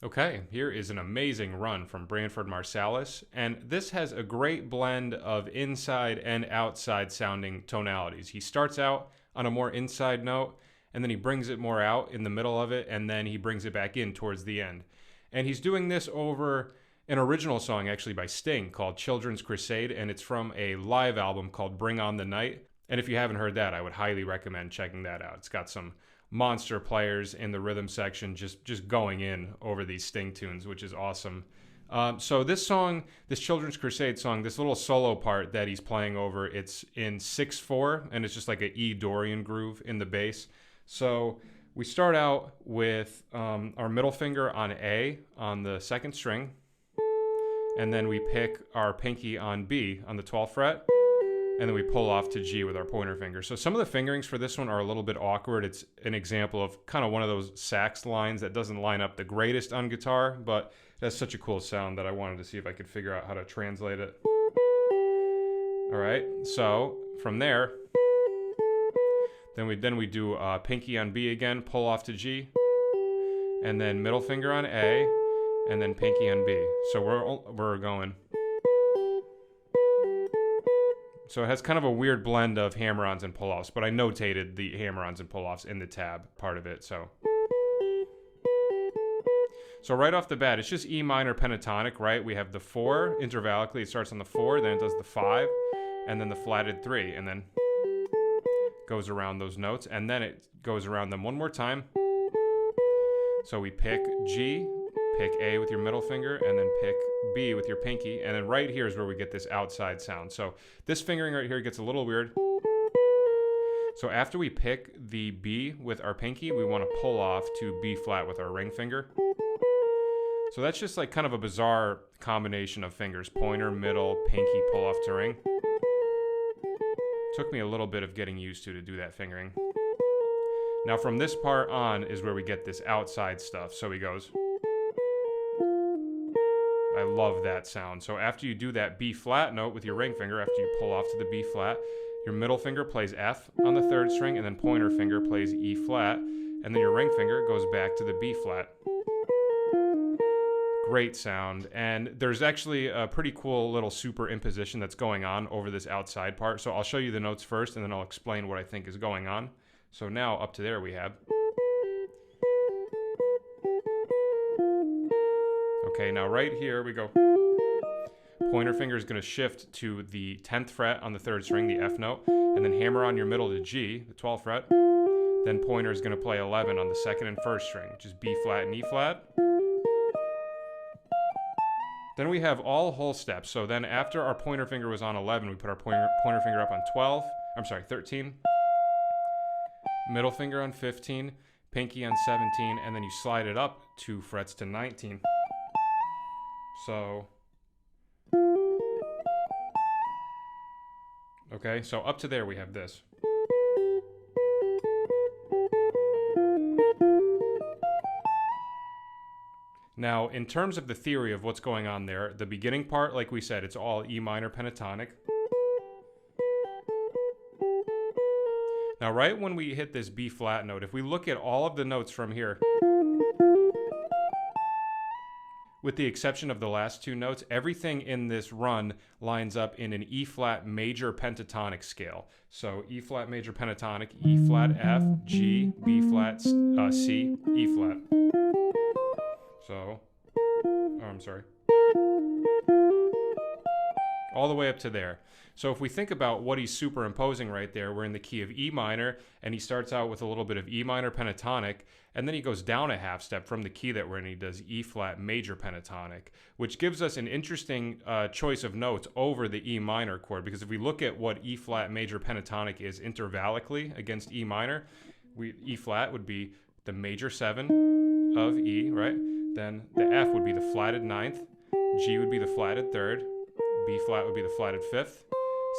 Okay, here is an amazing run from Branford Marsalis, and this has a great blend of inside and outside sounding tonalities. He starts out on a more inside note, and then he brings it more out in the middle of it, and then he brings it back in towards the end. And he's doing this over an original song actually by Sting called Children's Crusade, and it's from a live album called Bring on the Night. And if you haven't heard that, I would highly recommend checking that out. It's got some monster players in the rhythm section just going in over these Sting tunes, which is awesome. So this song, this Children's Crusade song, this little solo part that he's playing over, it's in 6/4, and it's just like a E Dorian groove in the bass. So we start out with our middle finger on A on the second string, and then we pick our pinky on B on the 12th fret, and then we pull off to G with our pointer finger. So some of the fingerings for this one are a little bit awkward. It's an example of kind of one of those sax lines that doesn't line up the greatest on guitar, but it has such a cool sound that I wanted to see if I could figure out how to translate it. All right, so from there, then we do pinky on B again, pull off to G, and then middle finger on A, and then pinky on B. So we're going. So it has kind of a weird blend of hammer-ons and pull-offs, but I notated the hammer-ons and pull-offs in the tab part of it. So right off the bat, it's just E minor pentatonic, right? We have the 4 intervallically. It starts on the 4, then it does the 5, and then the flatted 3, and then goes around those notes, and then it goes around them one more time. So we pick G, pick A with your middle finger, and then pick B with your pinky, and then right here is where we get this outside sound. So this fingering right here gets a little weird. So after we pick the B with our pinky, we want to pull off to B flat with our ring finger. So that's just like kind of a bizarre combination of fingers: pointer, middle, pinky, pull off to ring. Took me a little bit of getting used to do that fingering. Now from this part on is where we get this outside stuff. So he goes. I love that sound. So after you do that B flat note with your ring finger, after you pull off to the B flat, your middle finger plays F on the 3rd string, and then pointer finger plays E flat, and then your ring finger goes back to the B flat. Great sound. And there's actually a pretty cool little superimposition that's going on over this outside part. So I'll show you the notes first, and then I'll explain what I think is going on. So now up to there we have. Okay, now right here we go. Pointer finger is going to shift to the 10th fret on the 3rd string, the F note, and then hammer on your middle to G, the 12th fret. Then pointer is going to play 11 on the 2nd and 1st string, which is B flat and E flat. Then we have all whole steps. So then after our pointer finger was on 11, we put our pointer finger up on 13. Middle finger on 15, pinky on 17, and then you slide it up 2 frets to 19. So, okay, so up to there we have this. Now, in terms of the theory of what's going on there, the beginning part, like we said, it's all E minor pentatonic. Now, right when we hit this B flat note, if we look at all of the notes from here, with the exception of the last 2 notes, everything in this run lines up in an E flat major pentatonic scale. So E flat major pentatonic, E flat F, G, B flat C, E flat. So, all the way up to there. So if we think about what he's superimposing right there, we're in the key of E minor, and he starts out with a little bit of E minor pentatonic, and then he goes down a half step from the key that we're in, he does E flat major pentatonic, which gives us an interesting choice of notes over the E minor chord, because if we look at what E flat major pentatonic is intervallically against E minor, E flat would be the major 7 of E, right? Then the F would be the flatted 9th, G would be the flatted 3rd, B flat would be the flatted 5th,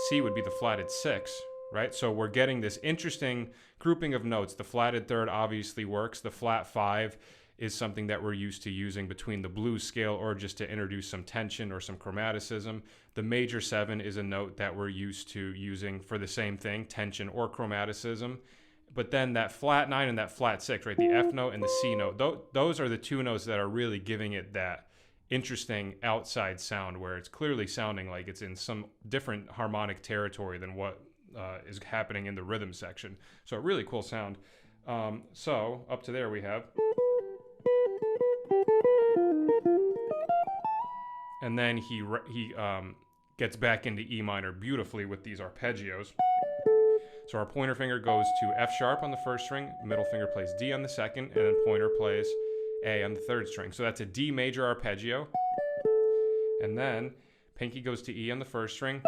C would be the flatted 6th, right? So we're getting this interesting grouping of notes. The flatted 3rd obviously works. The flat 5 is something that we're used to using between the blues scale or just to introduce some tension or some chromaticism. The major 7 is a note that we're used to using for the same thing, tension or chromaticism. But then that flat 9 and that flat 6, right? The F note and the C note, those are the two notes that are really giving it that interesting outside sound where it's clearly sounding like it's in some different harmonic territory than what is happening in the rhythm section. So a really cool sound. So up to there we have. And then he gets back into E minor beautifully with these arpeggios. So our pointer finger goes to F sharp on the first string, middle finger plays D on the second, and then pointer plays A on the third string. So that's a D major arpeggio. And then pinky goes to E on the first string.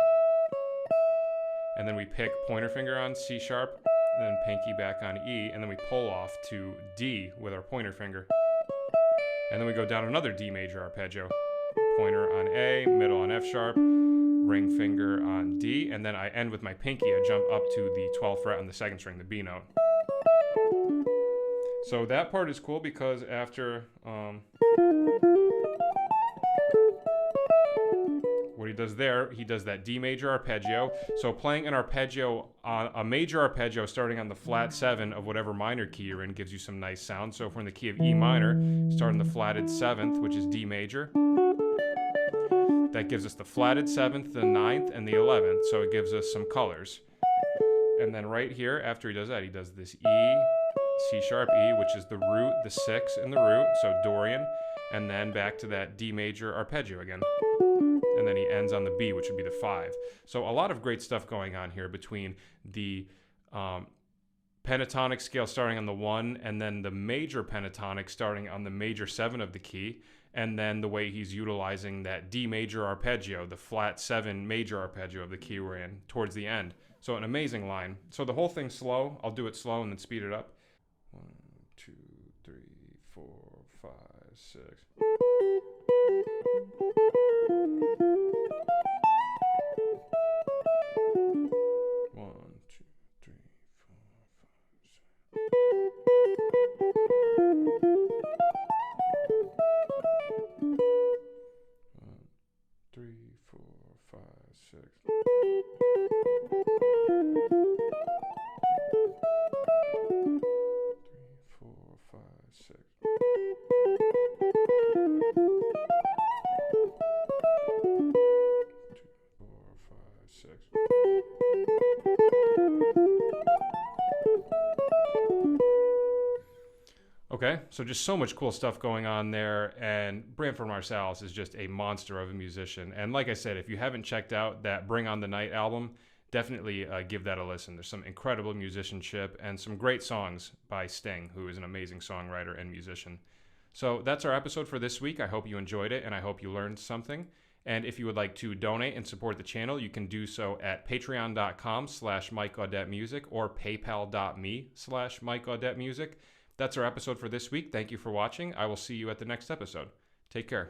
And then we pick pointer finger on C sharp, and then pinky back on E, and then we pull off to D with our pointer finger. And then we go down another D major arpeggio. Pointer on A, middle on F sharp, ring finger on D, and then I end with my pinky. I jump up to the 12th fret on the second string, the B note. So that part is cool because after what he does there, he does that D major arpeggio. So playing an arpeggio, a major arpeggio starting on the flat 7 of whatever minor key you're in gives you some nice sound. So if we're in the key of E minor, starting the flatted 7th, which is D major, that gives us the flatted 7th, the 9th, and the 11th, so it gives us some colors. And then right here, after he does that, he does this E, C sharp E, which is the root, the 6 in the root, so Dorian, and then back to that D major arpeggio again. And then he ends on the B, which would be the 5. So a lot of great stuff going on here between the pentatonic scale starting on the 1, and then the major pentatonic starting on the major 7 of the key, and then the way he's utilizing that D major arpeggio, the flat 7 major arpeggio of the key we're in, towards the end. So an amazing line. So the whole thing's slow. I'll do it slow and then speed it up. 1, 2, 3, 4, 5, 6. Okay, so just so much cool stuff going on there, and Branford Marsalis is just a monster of a musician. And like I said, if you haven't checked out that Bring on the Night album, definitely give that a listen. There's some incredible musicianship and some great songs by Sting, who is an amazing songwriter and musician. So that's our episode for this week. I hope you enjoyed it, and I hope you learned something. And if you would like to donate and support the channel, you can do so at patreon.com/MikeAudetteMusic or paypal.me/MikeAudetteMusic. That's our episode for this week. Thank you for watching. I will see you at the next episode. Take care.